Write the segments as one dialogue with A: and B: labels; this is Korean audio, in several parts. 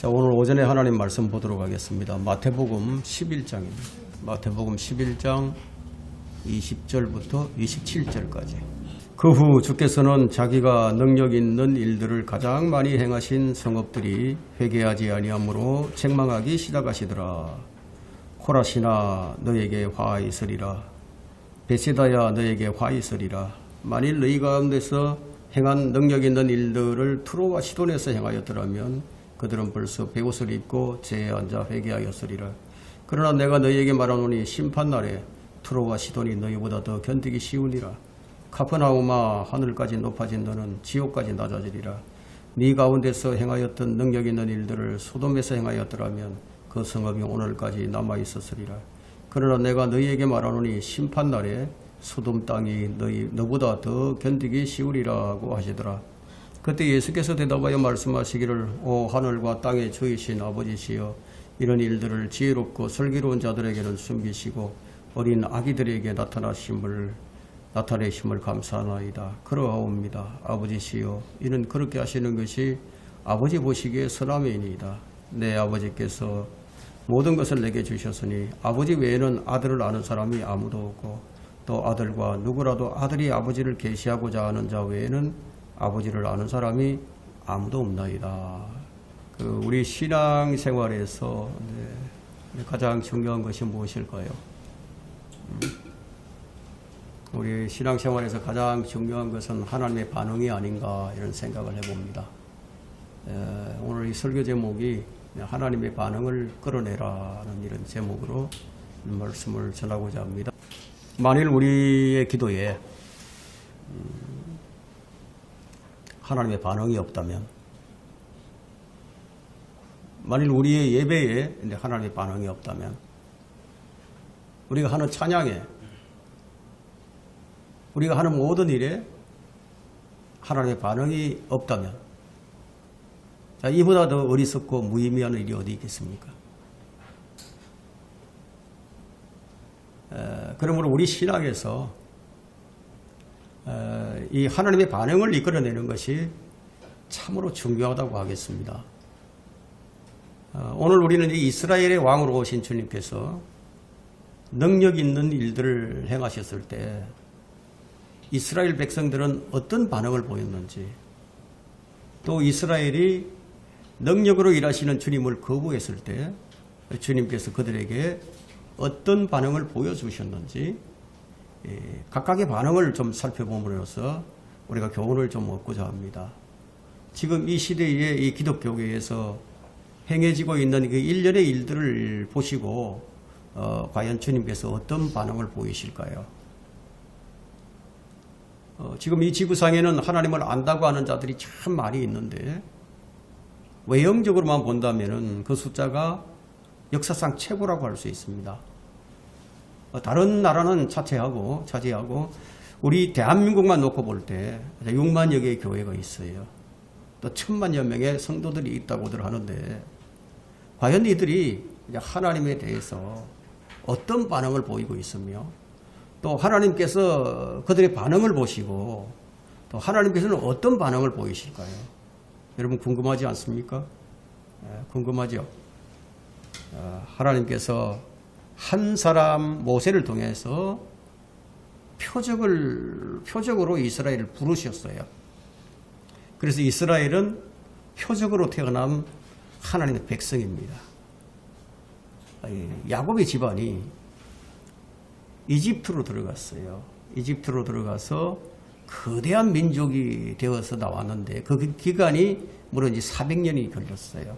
A: 자, 오늘 오전에 하나님 말씀 보도록 하겠습니다. 마태복음 11장입니다. 마태복음 11장 20절부터 27절까지. 그 후 주께서는 자기가 능력 있는 일들을 가장 많이 행하신 성읍들이 회개하지 아니하므로 책망하기 시작하시더라. 코라시나 너에게 화 있으리라. 베세다야 너에게 화 있으리라. 만일 너희 가운데서 행한 능력 있는 일들을 투로와 시돈에서 행하였더라면 그들은 벌써 베옷을 입고 제에 앉아 회개하였으리라. 그러나 내가 너희에게 말하노니 심판날에 투로와 시돈이 너희보다 더 견디기 쉬우니라. 카퍼나움아 하늘까지 높아진 너는 지옥까지 낮아지리라. 네 가운데서 행하였던 능력 있는 일들을 소돔에서 행하였더라면 그 성읍이 오늘까지 남아있었으리라. 그러나 내가 너희에게 말하노니 심판날에 소돔 땅이 너보다 더 견디기 쉬우리라고 하시더라. 그때 예수께서 대답하여 말씀하시기를 오 하늘과 땅의 주이신 아버지시여 이런 일들을 지혜롭고 슬기로운 자들에게는 숨기시고 어린 아기들에게 나타내심을 감사하나이다. 그러하옵니다. 아버지시여 이는 그렇게 하시는 것이 아버지 보시기에 선함이니이다. 내 아버지께서 모든 것을 내게 주셨으니 아버지 외에는 아들을 아는 사람이 아무도 없고 또 아들과 누구라도 아들이 아버지를 계시하고자 하는 자 외에는 아버지를 아는 사람이 아무도 없나이다. 우리 신앙생활에서 가장 중요한 것이 무엇일까요? 우리 신앙생활에서 가장 중요한 것은 하나님의 반응이 아닌가 이런 생각을 해봅니다. 오늘 이 설교 제목이 하나님의 반응을 끌어내라는 이런 제목으로 말씀을 전하고자 합니다. 만일 우리의 기도에 하나님의 반응이 없다면, 만일 우리의 예배에 하나님의 반응이 없다면, 우리가 하는 찬양에, 우리가 하는 모든 일에 하나님의 반응이 없다면, 자, 이보다 더 어리석고 무의미한 일이 어디 있겠습니까? 그러므로 우리 신앙에서 이 하나님의 반응을 이끌어내는 것이 참으로 중요하다고 하겠습니다. 오늘 우리는 이 이스라엘의 왕으로 오신 주님께서 능력 있는 일들을 행하셨을 때 이스라엘 백성들은 어떤 반응을 보였는지, 또 이스라엘이 능력으로 일하시는 주님을 거부했을 때 주님께서 그들에게 어떤 반응을 보여주셨는지 각각의 반응을 좀 살펴봄으로써 우리가 교훈을 좀 얻고자 합니다. 지금 이 시대에 이 기독교계에서 행해지고 있는 그 일련의 일들을 보시고 과연 주님께서 어떤 반응을 보이실까요? 지금 이 지구상에는 하나님을 안다고 하는 자들이 참 많이 있는데 외형적으로만 본다면 그 숫자가 역사상 최고라고 할 수 있습니다. 다른 나라는 차지하고 우리 대한민국만 놓고 볼 때 6만여 개의 교회가 있어요. 또 1000만여 명의 성도들이 있다고들 하는데 과연 이들이 하나님에 대해서 어떤 반응을 보이고 있으며 또 하나님께서 그들의 반응을 보시고 또 하나님께서는 어떤 반응을 보이실까요? 여러분 궁금하지 않습니까? 궁금하죠? 하나님께서 한 사람 모세를 통해서 표적으로 이스라엘을 부르셨어요. 그래서 이스라엘은 표적으로 태어난 하나님의 백성입니다. 야곱의 집안이 이집트로 들어갔어요. 이집트로 들어가서 거대한 민족이 되어서 나왔는데 그 기간이 무려 이제 400년이 걸렸어요.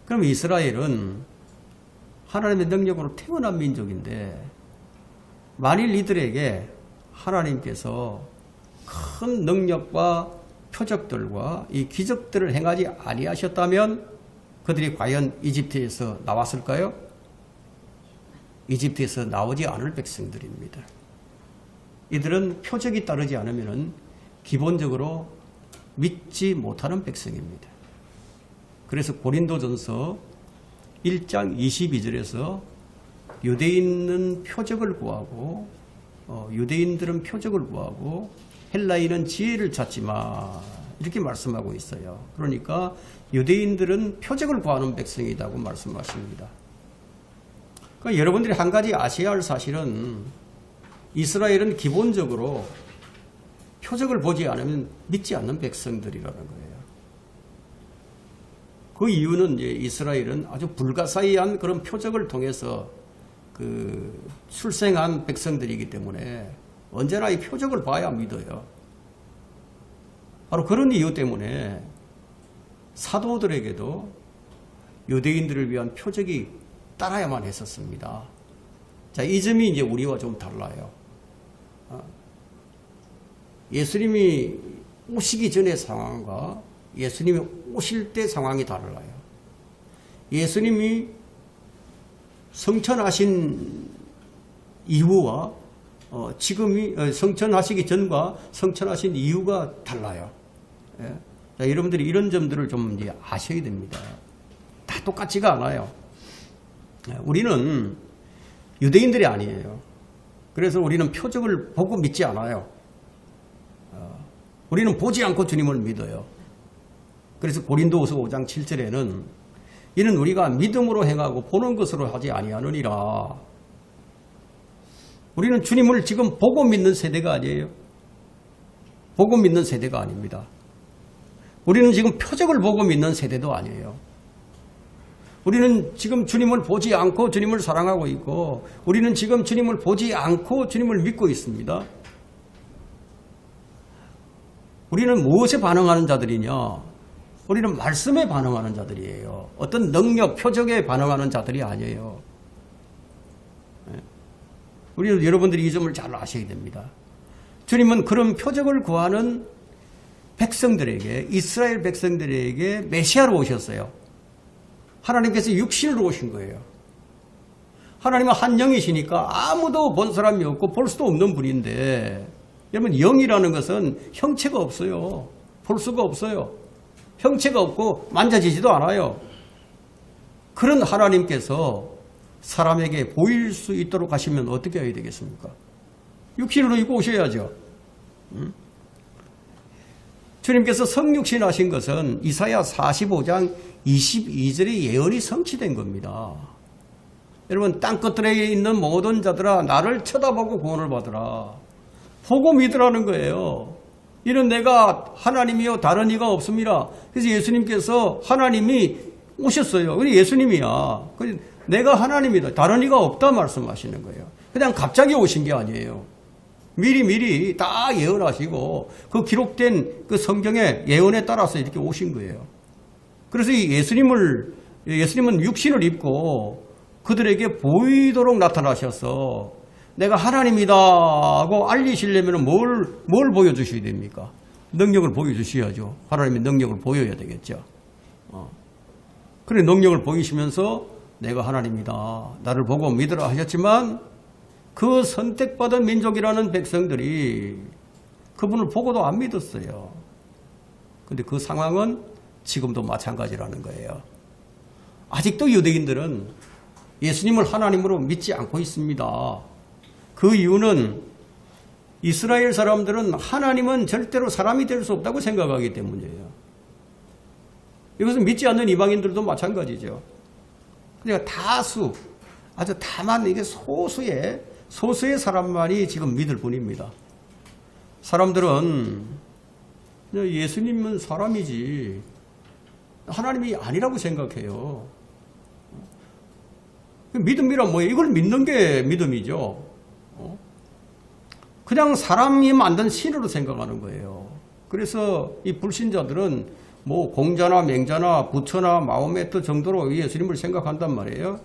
A: 그럼 이스라엘은 하나님의 능력으로 태어난 민족인데 만일 이들에게 하나님께서 큰 능력과 표적들과 이 기적들을 행하지 아니하셨다면 그들이 과연 이집트에서 나왔을까요? 이집트에서 나오지 않을 백성들입니다. 이들은 표적이 따르지 않으면 기본적으로 믿지 못하는 백성입니다. 그래서 고린도전서 1장 22절에서 유대인들은 표적을 구하고 헬라인은 지혜를 찾지마 이렇게 말씀하고 있어요. 그러니까 유대인들은 표적을 구하는 백성이라고 말씀하십니다. 그러니까 여러분들이 한 가지 아셔야 할 사실은 이스라엘은 기본적으로 표적을 보지 않으면 믿지 않는 백성들이라는 거예요. 그 이유는 이제 이스라엘은 아주 불가사의한 그런 표적을 통해서 그 출생한 백성들이기 때문에 언제나 이 표적을 봐야 믿어요. 바로 그런 이유 때문에 사도들에게도 유대인들을 위한 표적이 따라야만 했었습니다. 자, 이 점이 이제 우리와 좀 달라요. 예수님이 오시기 전의 상황과 예수님이 오실 때 상황이 달라요. 예수님이 성천하신 이후와 지금이 성천하시기 전과 성천하신 이후가 달라요. 예. 자, 여러분들이 이런 점들을 좀 이제 아셔야 됩니다. 다 똑같지가 않아요. 우리는 유대인들이 아니에요. 그래서 우리는 표적을 보고 믿지 않아요. 우리는 보지 않고 주님을 믿어요. 그래서 고린도후서 5장 7절에는 이는 우리가 믿음으로 행하고 보는 것으로 하지 아니하느니라. 우리는 주님을 지금 보고 믿는 세대가 아니에요. 보고 믿는 세대가 아닙니다. 우리는 지금 표적을 보고 믿는 세대도 아니에요. 우리는 지금 주님을 보지 않고 주님을 사랑하고 있고, 우리는 지금 주님을 보지 않고 주님을 믿고 있습니다. 우리는 무엇에 반응하는 자들이냐? 우리는 말씀에 반응하는 자들이에요. 어떤 능력, 표적에 반응하는 자들이 아니에요. 우리는 여러분들이 이 점을 잘 아셔야 됩니다. 주님은 그런 표적을 구하는 백성들에게, 이스라엘 백성들에게 메시아로 오셨어요. 하나님께서 육신으로 오신 거예요. 하나님은 한 영이시니까 아무도 본 사람이 없고 볼 수도 없는 분인데, 여러분 영이라는 것은 형체가 없어요. 볼 수가 없어요. 형체가 없고 만져지지도 않아요. 그런 하나님께서 사람에게 보일 수 있도록 하시면 어떻게 해야 되겠습니까? 육신으로 입고 오셔야죠. 주님께서 성육신 하신 것은 이사야 45장 22절의 예언이 성취된 겁니다. 여러분, 땅끝들에 있는 모든 자들아 나를 쳐다보고 구원을 받으라. 보고 믿으라는 거예요. 이는 내가 하나님이요 다른 이가 없습니다. 그래서 예수님께서 하나님이 오셨어요. 그래 예수님이야. 내가 하나님이다. 다른 이가 없다 말씀하시는 거예요. 그냥 갑자기 오신 게 아니에요. 미리 다 예언하시고 그 기록된 그 성경의 예언에 따라서 이렇게 오신 거예요. 그래서 이 예수님은 육신을 입고 그들에게 보이도록 나타나셔서 내가 하나님이다 하고 알리시려면 뭘 보여주셔야 됩니까? 능력을 보여주셔야죠. 하나님의 능력을 보여야 되겠죠. 그래 능력을 보이시면서 내가 하나님이다. 나를 보고 믿으라 하셨지만 그 선택받은 민족이라는 백성들이 그분을 보고도 안 믿었어요. 그런데 그 상황은 지금도 마찬가지라는 거예요. 아직도 유대인들은 예수님을 하나님으로 믿지 않고 있습니다. 그 이유는 이스라엘 사람들은 하나님은 절대로 사람이 될 수 없다고 생각하기 때문이에요. 이것은 믿지 않는 이방인들도 마찬가지죠. 그러니까 아주 다만 이게 소수의 사람만이 지금 믿을 뿐입니다. 사람들은 예수님은 사람이지 하나님이 아니라고 생각해요. 믿음이란 뭐예요? 이걸 믿는 게 믿음이죠. 그냥 사람이 만든 신으로 생각하는 거예요. 그래서 이 불신자들은 뭐 공자나 맹자나 부처나 마호메트 정도로 예수님을 생각한단 말이에요.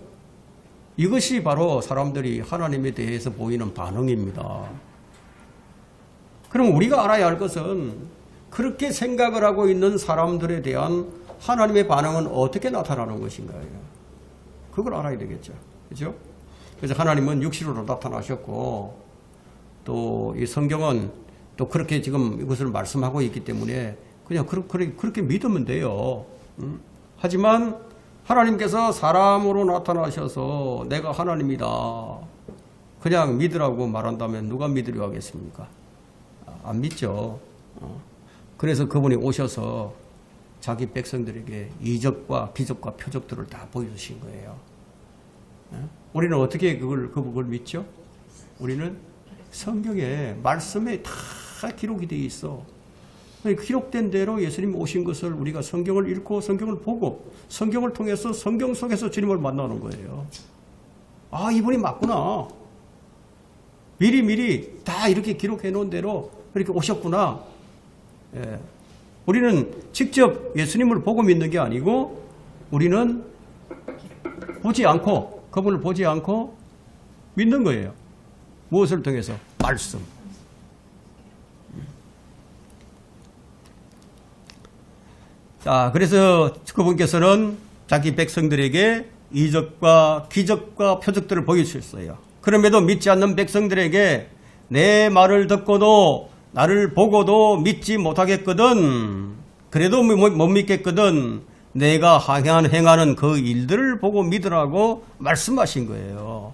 A: 이것이 바로 사람들이 하나님에 대해서 보이는 반응입니다. 그럼 우리가 알아야 할 것은 그렇게 생각을 하고 있는 사람들에 대한 하나님의 반응은 어떻게 나타나는 것인가요? 그걸 알아야 되겠죠. 그렇죠? 그래서 하나님은 육신으로 나타나셨고 또 이 성경은 또 그렇게 지금 이것을 말씀하고 있기 때문에 그냥 그렇게 믿으면 돼요. 하지만 하나님께서 사람으로 나타나셔서 내가 하나님이다. 그냥 믿으라고 말한다면 누가 믿으려 하겠습니까? 안 믿죠. 그래서 그분이 오셔서 자기 백성들에게 이적과 기적과 표적들을 다 보여주신 거예요. 우리는 어떻게 그걸 믿죠? 우리는 성경에 말씀에 다 기록이 되어 있어. 기록된 대로 예수님 오신 것을 우리가 성경을 읽고 성경을 보고 성경을 통해서 성경 속에서 주님을 만나는 거예요. 아, 이분이 맞구나. 미리 다 이렇게 기록해 놓은 대로 이렇게 오셨구나. 예. 우리는 직접 예수님을 보고 믿는 게 아니고 우리는 보지 않고 그분을 보지 않고 믿는 거예요. 무엇을 통해서? 말씀. 자, 그래서 그분께서는 자기 백성들에게 이적과 기적과 표적들을 보여주셨어요. 그럼에도 믿지 않는 백성들에게 내 말을 듣고도 나를 보고도 믿지 못하겠거든. 그래도 못 믿겠거든. 내가 행하는 그 일들을 보고 믿으라고 말씀하신 거예요.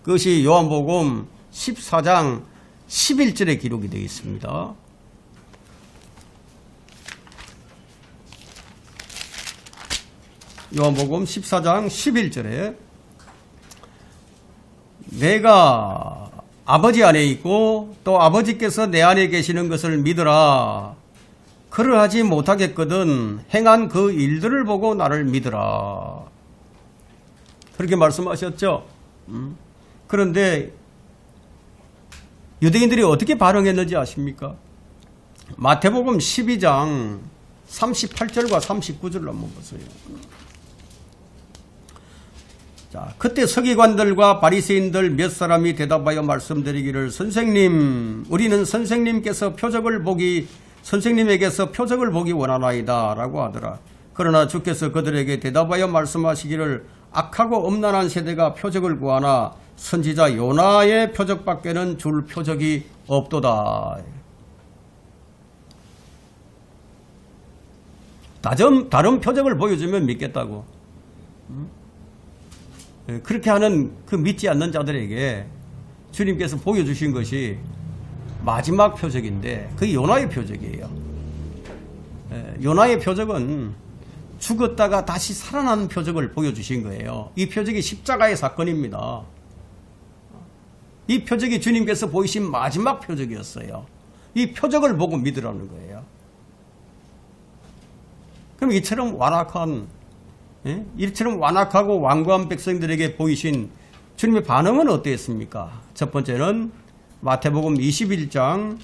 A: 그것이 요한복음 14장 11절에 기록이 되어 있습니다. 요한복음 14장 11절에 내가 아버지 안에 있고 또 아버지께서 내 안에 계시는 것을 믿으라. 그러하지 못하겠거든 행한 그 일들을 보고 나를 믿으라. 그렇게 말씀하셨죠. 그런데 유대인들이 어떻게 반응했는지 아십니까? 마태복음 12장 38절과 39절을 한번 보세요. 자, 그때 서기관들과 바리새인들 몇 사람이 대답하여 말씀드리기를 선생님, 우리는 선생님에게서 표적을 보기 원하나이다 라고 하더라. 그러나 주께서 그들에게 대답하여 말씀하시기를 악하고 음란한 세대가 표적을 구하나 선지자 요나의 표적밖에는 줄 표적이 없도다. 다른 표적을 보여주면 믿겠다고. 그렇게 하는 그 믿지 않는 자들에게 주님께서 보여주신 것이 마지막 표적인데 그게 요나의 표적이에요. 요나의 표적은 죽었다가 다시 살아나는 표적을 보여주신 거예요. 이 표적이 십자가의 사건입니다. 이 표적이 주님께서 보이신 마지막 표적이었어요. 이 표적을 보고 믿으라는 거예요. 그럼 이처럼 완악하고 완고한 백성들에게 보이신 주님의 반응은 어땠습니까? 첫 번째는 마태복음 21장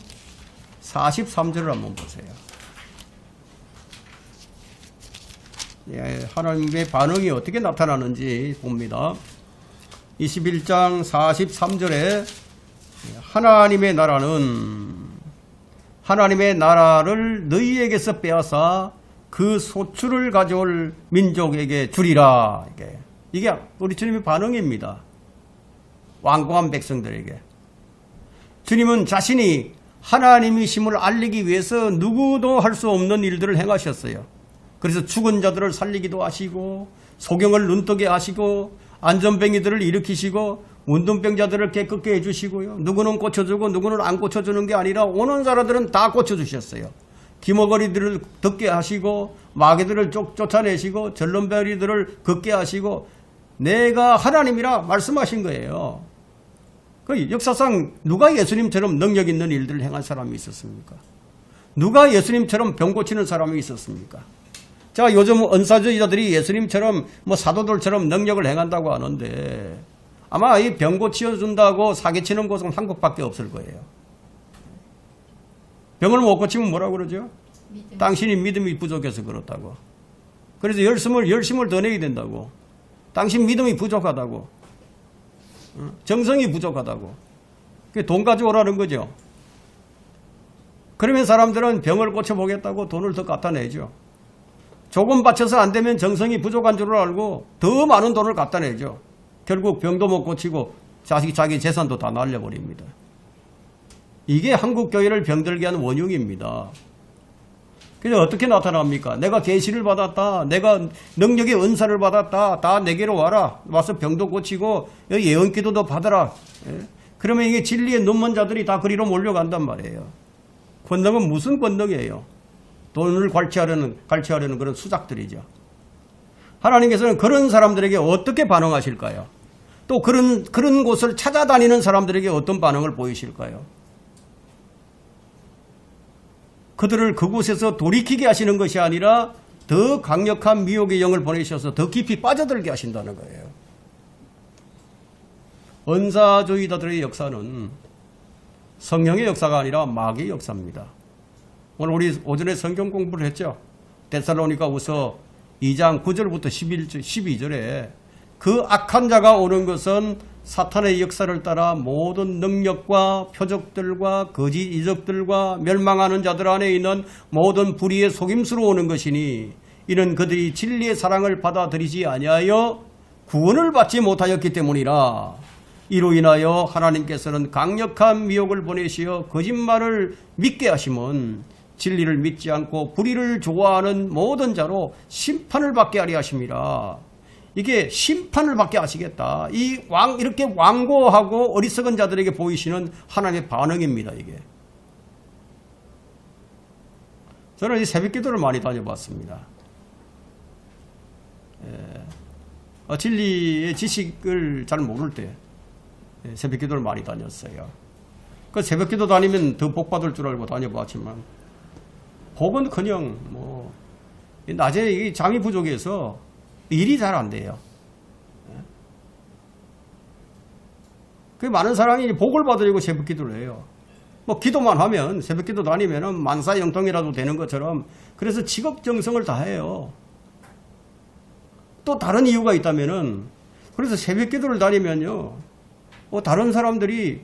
A: 43절을 한번 보세요. 하나님의 반응이 어떻게 나타나는지 봅니다. 21장 43절에 하나님의 나라를 너희에게서 빼앗아 그 소출을 가져올 민족에게 주리라. 이게 우리 주님의 반응입니다. 완고한 백성들에게. 주님은 자신이 하나님이심을 알리기 위해서 누구도 할 수 없는 일들을 행하셨어요. 그래서 죽은 자들을 살리기도 하시고 소경을 눈뜨게 하시고 안전병이들을 일으키시고 문둥병자들을 깨끗게 해주시고요. 누구는 고쳐주고 누구는 안 고쳐주는 게 아니라 오는 사람들은 다 고쳐주셨어요. 기머거리들을 듣게 하시고 마귀들을 쫓아내시고 전론병이들을 걷게 하시고 내가 하나님이라 말씀하신 거예요. 그 역사상 누가 예수님처럼 능력 있는 일들을 행한 사람이 있었습니까? 누가 예수님처럼 병 고치는 사람이 있었습니까? 자, 요즘 은사주의자들이 예수님처럼 사도들처럼 능력을 행한다고 하는데 아마 이 병 고치어준다고 사기치는 곳은 한국밖에 없을 거예요. 병을 못 고치면 뭐라고 그러죠? 당신이 믿음이 부족해서 그렇다고. 그래서 열심을 더 내야 된다고. 당신 믿음이 부족하다고. 정성이 부족하다고. 돈 가져오라는 거죠. 그러면 사람들은 병을 고쳐보겠다고 돈을 더 갖다 내죠. 조금 바쳐서 안 되면 정성이 부족한 줄 알고 더 많은 돈을 갖다 내죠. 결국 병도 못 고치고 자기 재산도 다 날려버립니다. 이게 한국 교회를 병들게 하는 원흉입니다. 그래서 어떻게 나타납니까? 내가 계시를 받았다. 내가 능력의 은사를 받았다. 다 내게로 와라. 와서 병도 고치고 예언기도도 받아라. 그러면 이게 진리의 눈먼 자들이 다 그리로 몰려간단 말이에요. 권능은 무슨 권능이에요? 돈을 갈취하려는 그런 수작들이죠. 하나님께서는 그런 사람들에게 어떻게 반응하실까요? 또 그런 곳을 찾아다니는 사람들에게 어떤 반응을 보이실까요? 그들을 그곳에서 돌이키게 하시는 것이 아니라 더 강력한 미혹의 영을 보내셔서 더 깊이 빠져들게 하신다는 거예요. 은사주의자들의 역사는 성령의 역사가 아니라 마귀의 역사입니다. 오늘 우리 오전에 성경 공부를 했죠. 데살로니가후서 2장 9절부터 12절에 그 악한 자가 오는 것은 사탄의 역사를 따라 모든 능력과 표적들과 거짓 이적들과 멸망하는 자들 안에 있는 모든 불의의 속임수로 오는 것이니 이는 그들이 진리의 사랑을 받아들이지 아니하여 구원을 받지 못하였기 때문이라. 이로 인하여 하나님께서는 강력한 미혹을 보내시어 거짓말을 믿게 하심은 진리를 믿지 않고 불의를 좋아하는 모든 자로 심판을 받게 하려 하심이라. 이게 심판을 받게 하시겠다. 이렇게 완고하고 어리석은 자들에게 보이시는 하나님의 반응입니다. 이게. 저는 이 새벽 기도를 많이 다녀봤습니다. 진리의 지식을 잘 모를 때 새벽 기도를 많이 다녔어요. 그 새벽 기도 다니면 더 복 받을 줄 알고 다녀봤지만 복은 그냥 낮에 잠이 부족해서 일이 잘 안 돼요. 그 많은 사람이 복을 받으려고 새벽 기도를 해요. 기도만 하면 새벽 기도 다니면은 만사형통이라도 되는 것처럼 그래서 직업정성을 다 해요. 또 다른 이유가 있다면은 그래서 새벽 기도를 다니면요. 다른 사람들이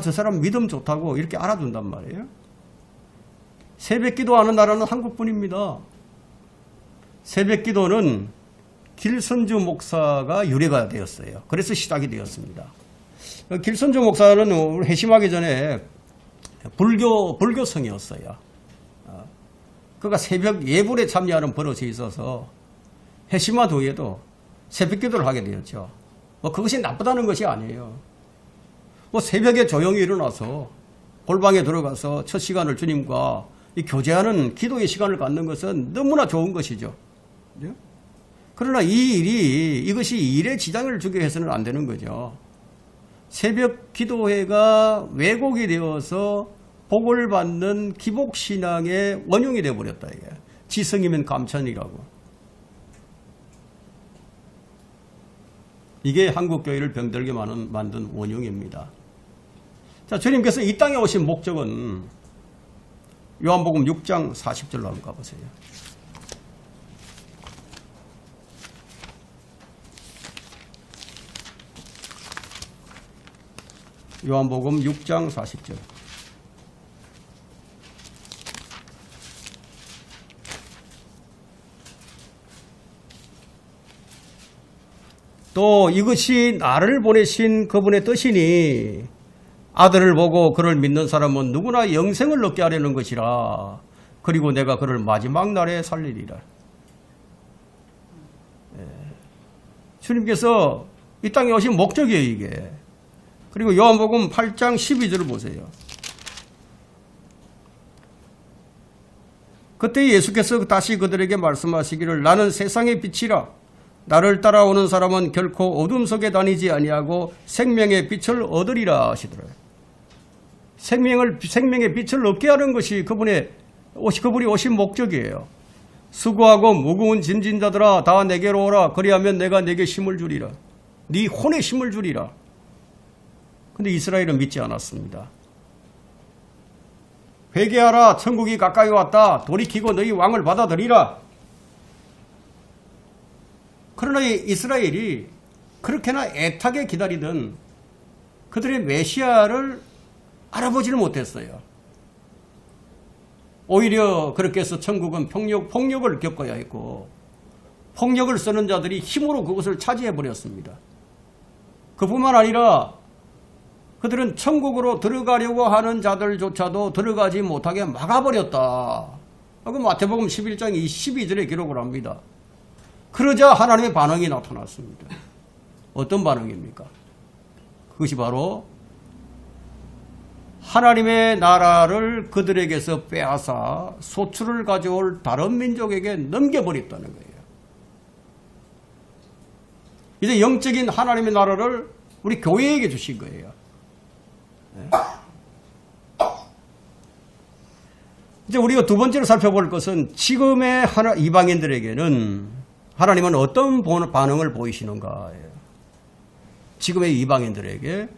A: 저 사람 믿음 좋다고 이렇게 알아준단 말이에요. 새벽 기도하는 나라는 한국뿐입니다. 새벽 기도는 길선주 목사가 유래가 되었어요. 그래서 시작이 되었습니다. 길선주 목사는 회심하기 전에 불교성이었어요. 그가 새벽 예불에 참여하는 버릇이 있어서 회심한 후에도 새벽 기도를 하게 되었죠. 그것이 나쁘다는 것이 아니에요. 새벽에 조용히 일어나서 골방에 들어가서 첫 시간을 주님과 교제하는 기도의 시간을 갖는 것은 너무나 좋은 것이죠. 그러나 이것이 일에 지장을 주게 해서는 안 되는 거죠. 새벽 기도회가 왜곡이 되어서 복을 받는 기복신앙의 원흉이 되어버렸다. 이게. 지성이면 감천이라고. 이게 한국교회를 병들게 만든 원흉입니다. 자, 주님께서 이 땅에 오신 목적은 요한복음 6장 40절로 한번 가보세요. 요한복음 6장 40절. 또 이것이 나를 보내신 그분의 뜻이니 아들을 보고 그를 믿는 사람은 누구나 영생을 얻게 하려는 것이라. 그리고 내가 그를 마지막 날에 살리리라. 주님께서 이 땅에 오신 목적이에요, 이게. 그리고 요한복음 8장 12절을 보세요. 그때 예수께서 다시 그들에게 말씀하시기를 나는 세상의 빛이라. 나를 따라오는 사람은 결코 어둠 속에 다니지 아니하고 생명의 빛을 얻으리라 하시더라고요. 생명의 빛을 얻게 하는 것이 그분이 오신 목적이에요. 수고하고 무거운 짐진 자들아 다 내게로 오라. 그리하면 내가 내게 힘을 주리라. 네 혼에 힘을 주리라. 근데 이스라엘은 믿지 않았습니다. 회개하라. 천국이 가까이 왔다. 돌이키고 너희 왕을 받아들이라. 그러나 이스라엘이 그렇게나 애타게 기다리던 그들의 메시아를 알아보지를 못했어요. 오히려 그렇게 해서 천국은 폭력을 겪어야 했고 폭력을 쓰는 자들이 힘으로 그것을 차지해버렸습니다. 그뿐만 아니라 그들은 천국으로 들어가려고 하는 자들조차도 들어가지 못하게 막아버렸다. 그 마태복음 11장 12절에 기록을 합니다. 그러자 하나님의 반응이 나타났습니다. 어떤 반응입니까? 그것이 바로 하나님의 나라를 그들에게서 빼앗아 소출을 가져올 다른 민족에게 넘겨버렸다는 거예요. 이제 영적인 하나님의 나라를 우리 교회에게 주신 거예요. 네. 이제 우리가 두 번째로 살펴볼 것은 지금의 이방인들에게는 하나님은 어떤 반응을 보이시는가예요. 지금의 이방인들에게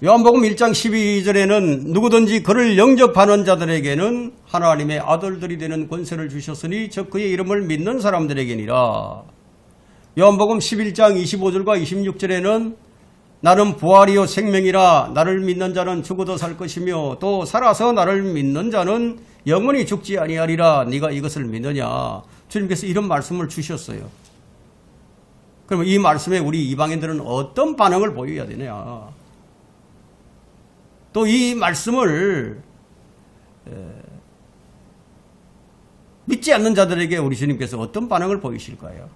A: 요한복음 1장 12절에는 누구든지 그를 영접하는 자들에게는 하나님의 아들들이 되는 권세를 주셨으니 즉 그의 이름을 믿는 사람들에게니라. 요한복음 11장 25절과 26절에는 나는 부활이요 생명이라 나를 믿는 자는 죽어도 살 것이며 또 살아서 나를 믿는 자는 영원히 죽지 아니하리라. 네가 이것을 믿느냐. 주님께서 이런 말씀을 주셨어요. 그러면 이 말씀에 우리 이방인들은 어떤 반응을 보여야 되냐. 또 이 말씀을 믿지 않는 자들에게 우리 주님께서 어떤 반응을 보이실까요?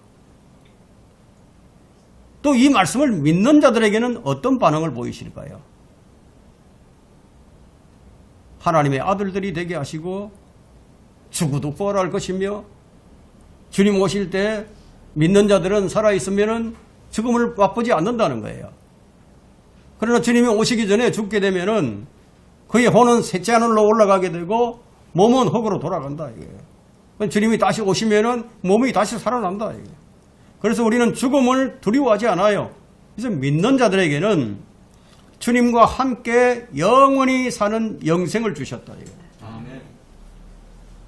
A: 또 이 말씀을 믿는 자들에게는 어떤 반응을 보이실까요? 하나님의 아들들이 되게 하시고 죽어도 부활할 것이며 주님 오실 때 믿는 자들은 살아있으면 죽음을 맛보지 않는다는 거예요. 그러나 주님이 오시기 전에 죽게 되면은 그의 혼은 셋째 하늘로 올라가게 되고 몸은 흙으로 돌아간다 이거예요. 주님이 다시 오시면은 몸이 다시 살아난다 이거예요. 그래서 우리는 죽음을 두려워하지 않아요. 그래서 믿는 자들에게는 주님과 함께 영원히 사는 영생을 주셨다 이거예요. 아멘.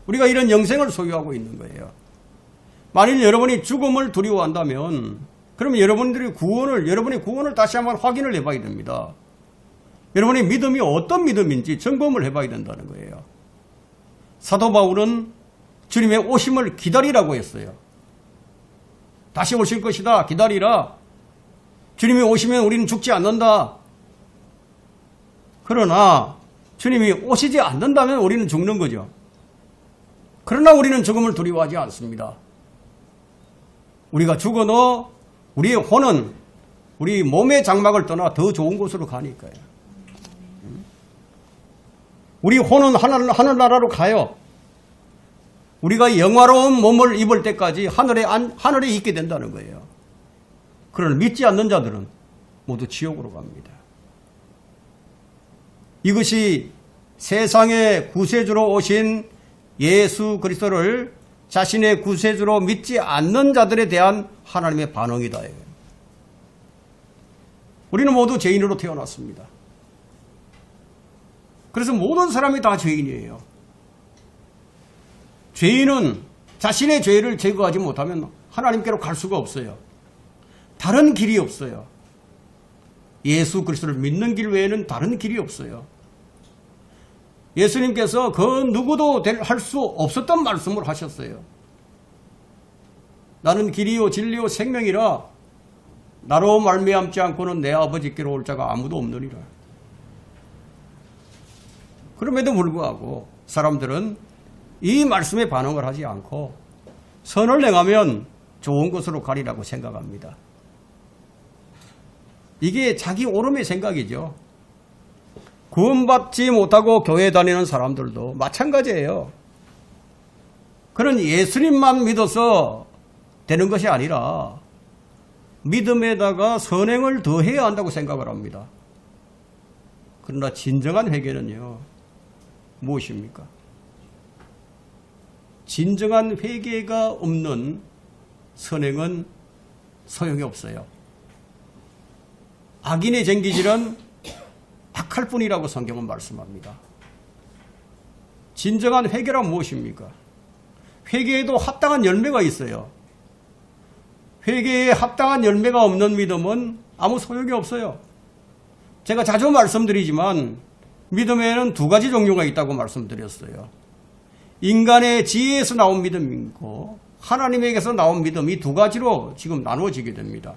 A: 우리가 이런 영생을 소유하고 있는 거예요. 만일 여러분이 죽음을 두려워한다면 그러면 여러분의 구원을 다시 한번 확인을 해봐야 됩니다. 여러분의 믿음이 어떤 믿음인지 점검을 해봐야 된다는 거예요. 사도 바울은 주님의 오심을 기다리라고 했어요. 다시 오실 것이다. 기다리라. 주님이 오시면 우리는 죽지 않는다. 그러나 주님이 오시지 않는다면 우리는 죽는 거죠. 그러나 우리는 죽음을 두려워하지 않습니다. 우리가 죽어도 우리의 혼은 우리 몸의 장막을 떠나 더 좋은 곳으로 가니까요. 우리 혼은 하늘나라로 가요. 우리가 영화로운 몸을 입을 때까지 하늘에 있게 된다는 거예요. 그러나 믿지 않는 자들은 모두 지옥으로 갑니다. 이것이 세상의 구세주로 오신 예수 그리스도를 자신의 구세주로 믿지 않는 자들에 대한 하나님의 반응이다. 우리는 모두 죄인으로 태어났습니다. 그래서 모든 사람이 다 죄인이에요. 죄인은 자신의 죄를 제거하지 못하면 하나님께로 갈 수가 없어요. 다른 길이 없어요. 예수 그리스도를 믿는 길 외에는 다른 길이 없어요. 예수님께서 그 누구도 할 수 없었던 말씀을 하셨어요. 나는 길이요 진리요 생명이라 나로 말미암지 않고는 내 아버지께로 올 자가 아무도 없느니라. 그럼에도 불구하고 사람들은 이 말씀에 반응을 하지 않고 선을 행하면 좋은 곳으로 가리라고 생각합니다. 이게 자기 오름의 생각이죠. 구원받지 못하고 교회 다니는 사람들도 마찬가지예요. 그런 예수님만 믿어서 되는 것이 아니라 믿음에다가 선행을 더해야 한다고 생각을 합니다. 그러나 진정한 회개는요, 무엇입니까? 진정한 회개가 없는 선행은 소용이 없어요. 악인의 쟁기질은 악할 뿐이라고 성경은 말씀합니다. 진정한 회개란 무엇입니까? 회개에도 합당한 열매가 있어요. 회개에 합당한 열매가 없는 믿음은 아무 소용이 없어요. 제가 자주 말씀드리지만 믿음에는 두 가지 종류가 있다고 말씀드렸어요. 인간의 지혜에서 나온 믿음이 있고 하나님에게서 나온 믿음, 이 두 가지로 지금 나누어지게 됩니다.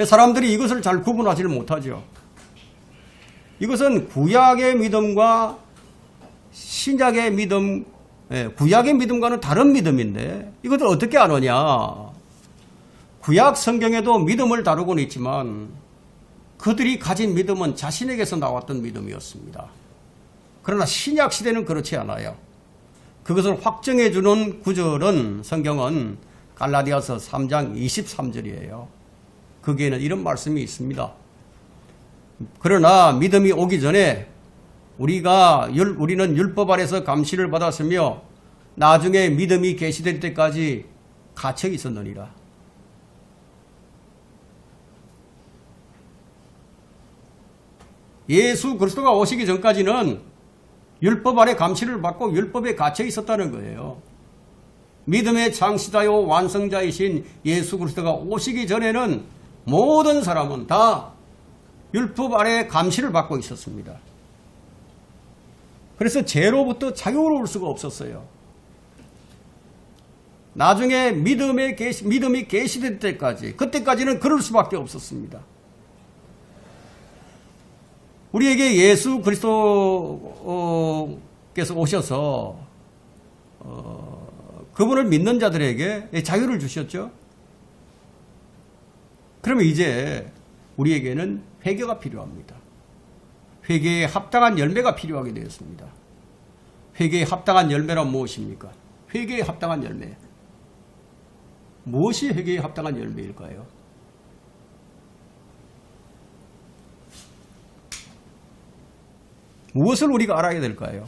A: 사람들이 이것을 잘 구분하지를 못하죠. 이것은 구약의 믿음과 신약의 믿음, 구약의 믿음과는 다른 믿음인데 이것을 어떻게 아느냐. 구약 성경에도 믿음을 다루고는 있지만 그들이 가진 믿음은 자신에게서 나왔던 믿음이었습니다. 그러나 신약 시대는 그렇지 않아요. 그것을 확정해 주는 구절은 성경은 갈라디아서 3장 23절이에요. 거기에는 이런 말씀이 있습니다. 그러나 믿음이 오기 전에 우리는 율법 아래서 감시를 받았으며 나중에 믿음이 계시될 때까지 갇혀 있었느니라. 예수 그리스도가 오시기 전까지는 율법 아래 감시를 받고 율법에 갇혀 있었다는 거예요. 믿음의 창시자요 완성자이신 예수 그리스도가 오시기 전에는 모든 사람은 다 율법 아래 감시를 받고 있었습니다. 그래서 죄로부터 자유로울 수가 없었어요. 나중에 믿음이 계시될 때까지, 그때까지는 그럴 수밖에 없었습니다. 우리에게 예수 그리스도께서 오셔서 그분을 믿는 자들에게 자유를 주셨죠. 그러면 이제 우리에게는 회개가 필요합니다. 회개에 합당한 열매가 필요하게 되었습니다. 회개에 합당한 열매란 무엇입니까? 회개에 합당한 열매. 무엇이 회개에 합당한 열매일까요? 무엇을 우리가 알아야 될까요?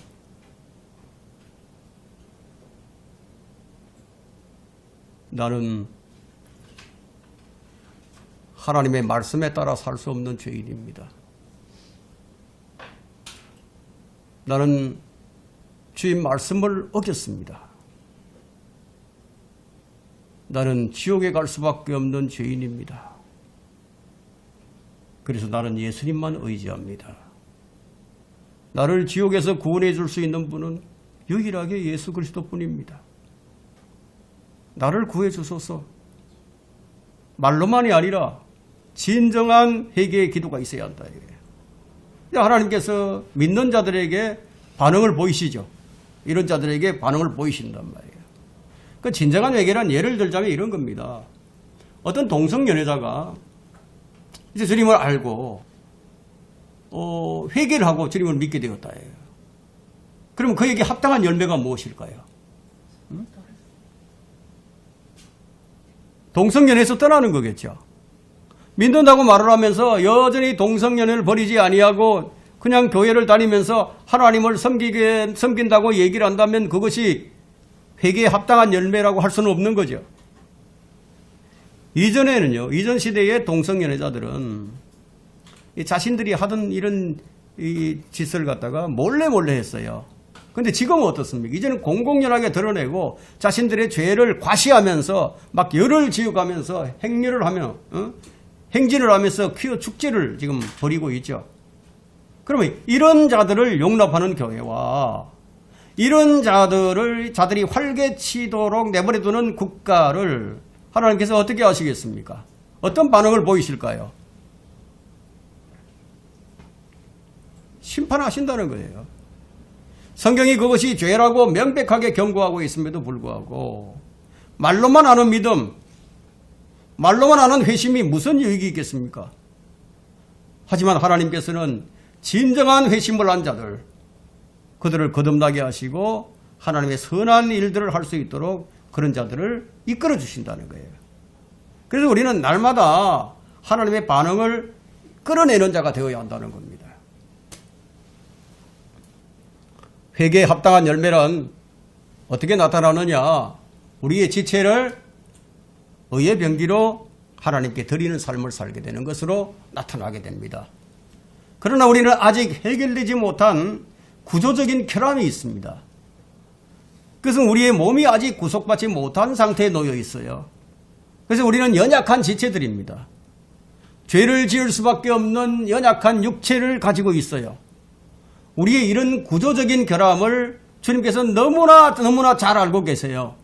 A: 나는 하나님의 말씀에 따라 살 수 없는 죄인입니다. 나는 주의 말씀을 어겼습니다. 나는 지옥에 갈 수밖에 없는 죄인입니다. 그래서 나는 예수님만 의지합니다. 나를 지옥에서 구원해 줄 수 있는 분은 유일하게 예수 그리스도뿐입니다. 나를 구해 주소서. 말로만이 아니라 진정한 회개의 기도가 있어야 한다. 하나님께서 믿는 자들에게 반응을 보이시죠. 이런 자들에게 반응을 보이신단 말이에요. 그 진정한 회개란 예를 들자면 이런 겁니다. 어떤 동성연애자가 이제 주님을 알고 회개를 하고 주님을 믿게 되었다. 그러면 그에게 합당한 열매가 무엇일까요? 동성연애에서 떠나는 거겠죠. 믿는다고 말을 하면서 여전히 동성연애를 버리지 아니하고 그냥 교회를 다니면서 하나님을 섬긴다고 얘기를 한다면 그것이 회개에 합당한 열매라고 할 수는 없는 거죠. 이전에는요, 이전 시대의 동성연애자들은 자신들이 하던 이런 짓을 갖다가 몰래 했어요. 근데 지금은 어떻습니까? 이제는 공공연하게 드러내고 자신들의 죄를 과시하면서 막 열을 지어가면서 행렬을 하며 행진을 하면서 퀴어 축제를 지금 벌이고 있죠. 그러면 이런 자들을 용납하는 교회와 이런 자들이 활개치도록 내버려두는 국가를 하나님께서 어떻게 하시겠습니까? 어떤 반응을 보이실까요? 심판하신다는 거예요. 성경이 그것이 죄라고 명백하게 경고하고 있음에도 불구하고 말로만 하는 믿음, 말로만 하는 회심이 무슨 유익이 있겠습니까? 하지만 하나님께서는 진정한 회심을 한 자들, 그들을 거듭나게 하시고 하나님의 선한 일들을 할 수 있도록 그런 자들을 이끌어 주신다는 거예요. 그래서 우리는 날마다 하나님의 반응을 끌어내는 자가 되어야 한다는 겁니다. 회개에 합당한 열매는 어떻게 나타나느냐? 우리의 지체를 의의 병기로 하나님께 드리는 삶을 살게 되는 것으로 나타나게 됩니다. 그러나 우리는 아직 해결되지 못한 구조적인 결함이 있습니다. 그것은 우리의 몸이 아직 구속받지 못한 상태에 놓여 있어요. 그래서 우리는 연약한 지체들입니다. 죄를 지을 수밖에 없는 연약한 육체를 가지고 있어요. 우리의 이런 구조적인 결함을 주님께서 너무나 잘 알고 계세요.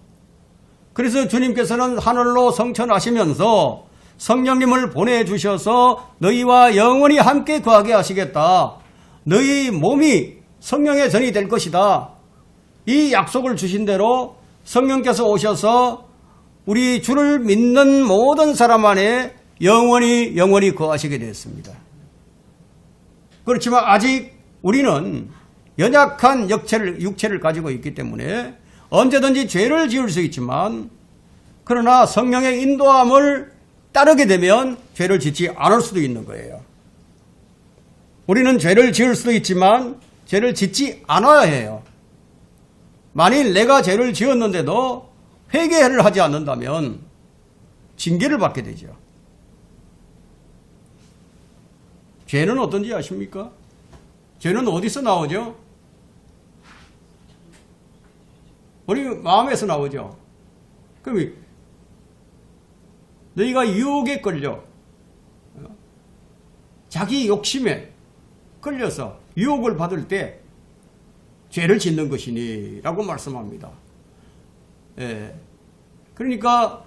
A: 그래서 주님께서는 하늘로 성천하시면서 성령님을 보내주셔서 너희와 영원히 함께 거하게 하시겠다. 너희 몸이 성령의 전이 될 것이다. 이 약속을 주신 대로 성령께서 오셔서 우리 주를 믿는 모든 사람 안에 영원히 거하시게 되었습니다. 그렇지만 아직 우리는 연약한 육체를 가지고 있기 때문에 언제든지 죄를 지을 수 있지만, 그러나 성령의 인도함을 따르게 되면 죄를 짓지 않을 수도 있는 거예요. 우리는 죄를 지을 수도 있지만 죄를 짓지 않아야 해요. 만일 내가 죄를 지었는데도 회개를 하지 않는다면 징계를 받게 되죠. 죄는 어떤지 아십니까? 죄는 어디서 나오죠? 우리 마음에서 나오죠. 그럼 너희가 유혹에 끌려, 자기 욕심에 끌려서 유혹을 받을 때 죄를 짓는 것이니 라고 말씀합니다. 예. 그러니까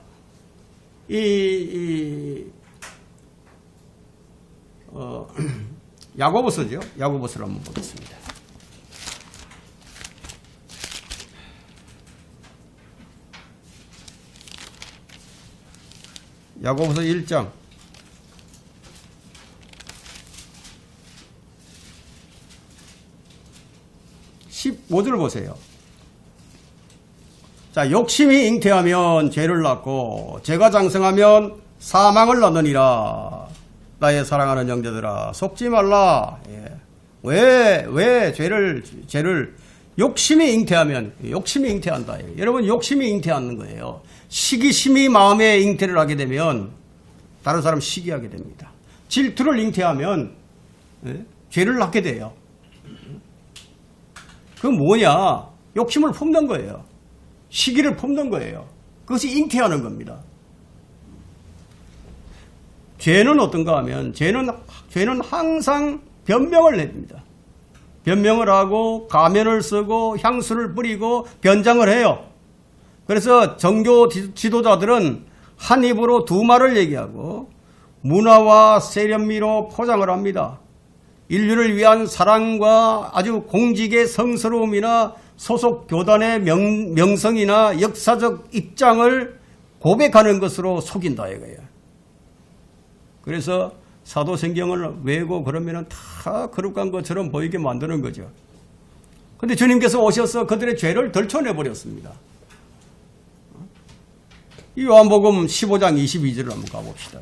A: 야고보서죠. 야고보서를 한번 보겠습니다. 야고보서 1장 15절 보세요. 자, 욕심이 잉태하면 죄를 낳고 죄가 장성하면 사망을 낳느니라. 나의 사랑하는 형제들아, 속지 말라. 예. 왜 죄를 욕심이 잉태하면, 욕심이 잉태한다. 예. 여러분, 욕심이 잉태하는 거예요. 시기심이 마음에 잉태를 하게 되면 다른 사람 시기하게 됩니다. 질투를 잉태하면 죄를 낳게 돼요. 그건 뭐냐? 욕심을 품는 거예요. 시기를 품는 거예요. 그것이 잉태하는 겁니다. 죄는 어떤가 하면 죄는 항상 변명을 냅니다. 변명을 하고 가면을 쓰고 향수를 뿌리고 변장을 해요. 그래서 정교 지도자들은 한 입으로 두 말을 얘기하고 문화와 세련미로 포장을 합니다. 인류를 위한 사랑과 아주 공직의 성스러움이나 소속 교단의 명성이나 역사적 입장을 고백하는 것으로 속인다 이거예요. 그래서 사도성경을 외우고 그러면 다 거룩한 것처럼 보이게 만드는 거죠. 그런데 주님께서 오셔서 그들의 죄를 덜쳐내버렸습니다. 이 요한복음 15장 22절을 한번 가봅시다.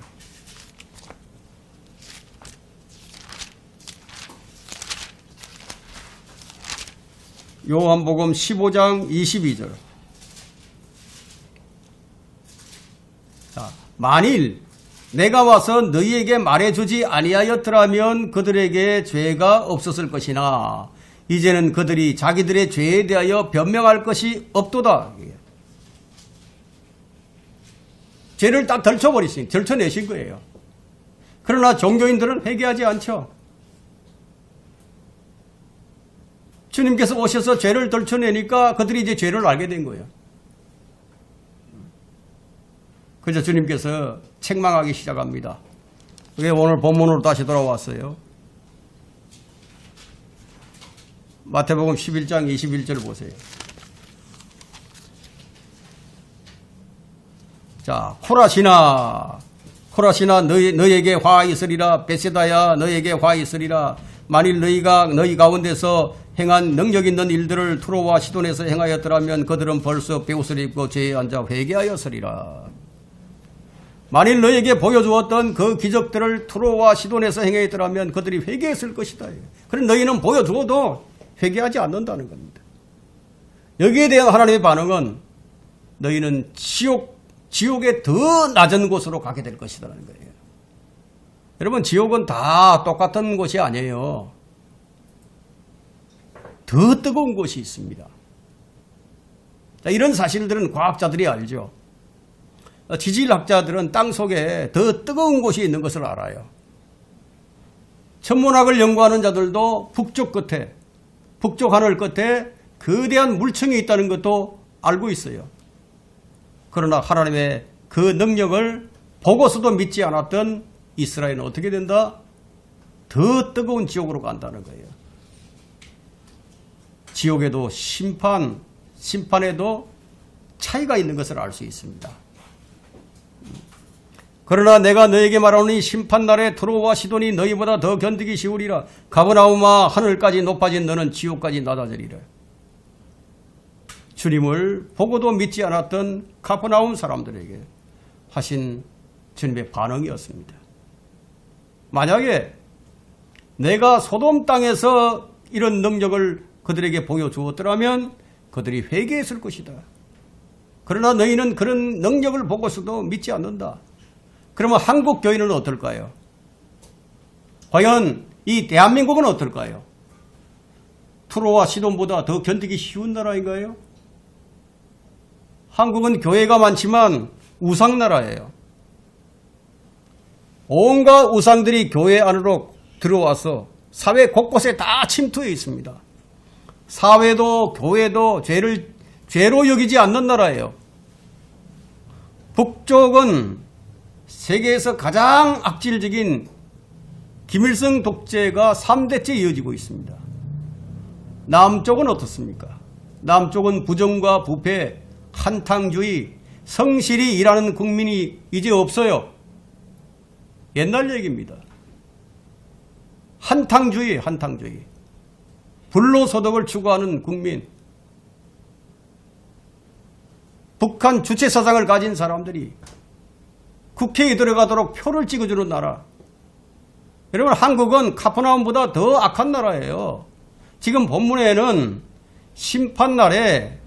A: 요한복음 15장 22절. 자, 만일 내가 와서 너희에게 말해주지 아니하였더라면 그들에게 죄가 없었을 것이나 이제는 그들이 자기들의 죄에 대하여 변명할 것이 없도다. 죄를 딱 덜쳐내신 거예요. 그러나 종교인들은 회개하지 않죠. 주님께서 오셔서 죄를 덜쳐내니까 그들이 이제 죄를 알게 된 거예요. 그래서 주님께서 책망하기 시작합니다. 그게 오늘 본문으로 다시 돌아왔어요. 마태복음 11장 21절 보세요. 자, 코라시나 너희에게 화 있으리라. 베세다야 너희에게 화 있으리라. 만일 너희 가운데서 행한 능력 있는 일들을 투로와 시돈에서 행하였더라면 그들은 벌써 베옷을 입고 죄에 앉아 회개하였으리라. 만일 너희에게 보여주었던 그 기적들을 투로와 시돈에서 행하였더라면 그들이 회개했을 것이다. 그런데 너희는 보여주어도 회개하지 않는다는 겁니다. 여기에 대한 하나님의 반응은 너희는 지옥의 더 낮은 곳으로 가게 될 것이라는 거예요. 여러분, 지옥은 다 똑같은 곳이 아니에요. 더 뜨거운 곳이 있습니다. 자, 이런 사실들은 과학자들이 알죠. 지질학자들은 땅 속에 더 뜨거운 곳이 있는 것을 알아요. 천문학을 연구하는 자들도 북쪽 하늘 끝에 거대한 물층이 있다는 것도 알고 있어요. 그러나 하나님의 그 능력을 보고서도 믿지 않았던 이스라엘은 어떻게 된다? 더 뜨거운 지옥으로 간다는 거예요. 지옥에도 심판에도 차이가 있는 것을 알 수 있습니다. 그러나 내가 너에게 말하노니 심판날에 트로와 시돈이 너희보다 더 견디기 쉬우리라. 가버나움아, 하늘까지 높아진 너는 지옥까지 낮아지리라. 주님을 보고도 믿지 않았던 가버나움 사람들에게 하신 주님의 반응이었습니다. 만약에 내가 소돔 땅에서 이런 능력을 그들에게 보여주었더라면 그들이 회개했을 것이다. 그러나 너희는 그런 능력을 보고서도 믿지 않는다. 그러면 한국 교회는 어떨까요? 과연 이 대한민국은 어떨까요? 투로와 시돈보다 더 견디기 쉬운 나라인가요? 한국은 교회가 많지만 우상나라예요. 온갖 우상들이 교회 안으로 들어와서 사회 곳곳에 다 침투해 있습니다. 사회도 교회도 죄로 여기지 않는 나라예요. 북쪽은 세계에서 가장 악질적인 김일성 독재가 3대째 이어지고 있습니다. 남쪽은 어떻습니까? 남쪽은 부정과 부패, 한탕주의, 성실히 일하는 국민이 이제 없어요. 옛날 얘기입니다. 한탕주의. 불로소득을 추구하는 국민. 북한 주체사상을 가진 사람들이 국회에 들어가도록 표를 찍어주는 나라. 여러분, 한국은 카퍼나움보다 더 악한 나라예요. 지금 본문에는 심판날에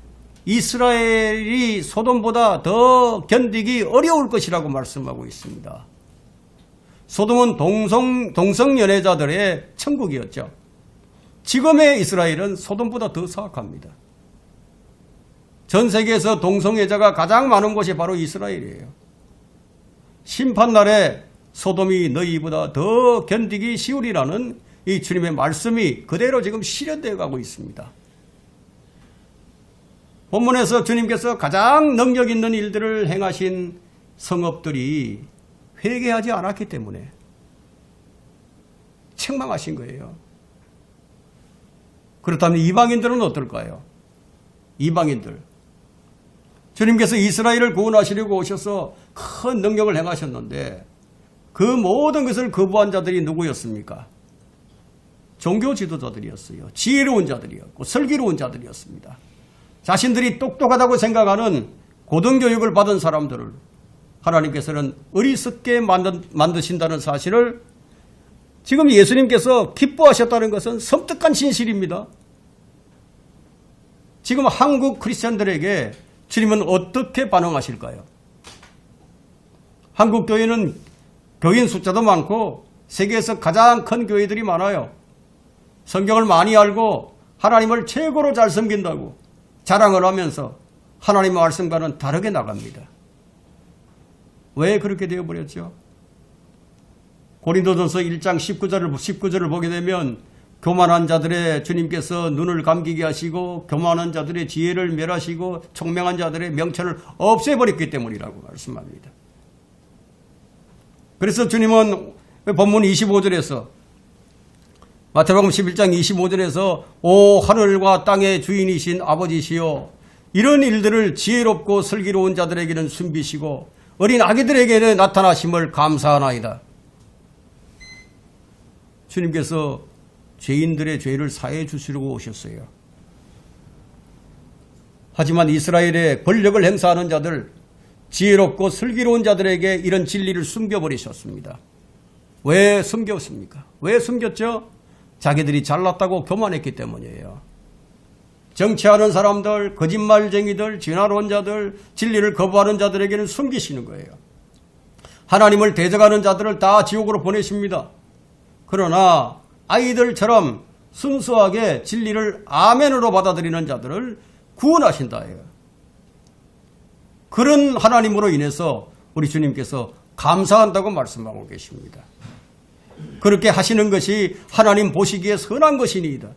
A: 이스라엘이 소돔보다 더 견디기 어려울 것이라고 말씀하고 있습니다. 소돔은 동성연애자들의 천국이었죠. 지금의 이스라엘은 소돔보다 더 사악합니다. 전 세계에서 동성애자가 가장 많은 곳이 바로 이스라엘이에요. 심판날에 소돔이 너희보다 더 견디기 쉬우리라는 이 주님의 말씀이 그대로 지금 실현되어 가고 있습니다. 본문에서 주님께서 가장 능력 있는 일들을 행하신 성읍들이 회개하지 않았기 때문에 책망하신 거예요. 그렇다면 이방인들은 어떨까요? 이방인들. 주님께서 이스라엘을 구원하시려고 오셔서 큰 능력을 행하셨는데 그 모든 것을 거부한 자들이 누구였습니까? 종교 지도자들이었어요. 지혜로운 자들이었고 슬기로운 자들이었습니다. 자신들이 똑똑하다고 생각하는 고등교육을 받은 사람들을 하나님께서는 어리석게 만드신다는 사실을 지금 예수님께서 기뻐하셨다는 것은 섬뜩한 진실입니다. 지금 한국 크리스찬들에게 주님은 어떻게 반응하실까요? 한국 교회는 교인 숫자도 많고 세계에서 가장 큰 교회들이 많아요. 성경을 많이 알고 하나님을 최고로 잘 섬긴다고 자랑을 하면서 하나님의 말씀과는 다르게 나갑니다. 왜 그렇게 되어버렸죠? 고린도전서 1장 19절을 보게 되면 교만한 자들의 주님께서 눈을 감기게 하시고 교만한 자들의 지혜를 멸하시고 총명한 자들의 명철을 없애버렸기 때문이라고 말씀합니다. 그래서 주님은 본문 25절에서 마태복음 11장 25절에서 오 하늘과 땅의 주인이신 아버지시여 이런 일들을 지혜롭고 슬기로운 자들에게는 숨기시고 어린 아기들에게는 나타나심을 감사하나이다. 주님께서 죄인들의 죄를 사해 주시려고 오셨어요. 하지만 이스라엘의 권력을 행사하는 자들, 지혜롭고 슬기로운 자들에게 이런 진리를 숨겨버리셨습니다. 왜 숨겼습니까? 왜 숨겼죠? 자기들이 잘났다고 교만했기 때문이에요. 정치하는 사람들, 거짓말쟁이들, 진화론 자들, 진리를 거부하는 자들에게는 숨기시는 거예요. 하나님을 대적하는 자들을 다 지옥으로 보내십니다. 그러나 아이들처럼 순수하게 진리를 아멘으로 받아들이는 자들을 구원하신다예요. 그런 하나님으로 인해서 우리 주님께서 감사한다고 말씀하고 계십니다. 그렇게 하시는 것이 하나님 보시기에 선한 것이니이다.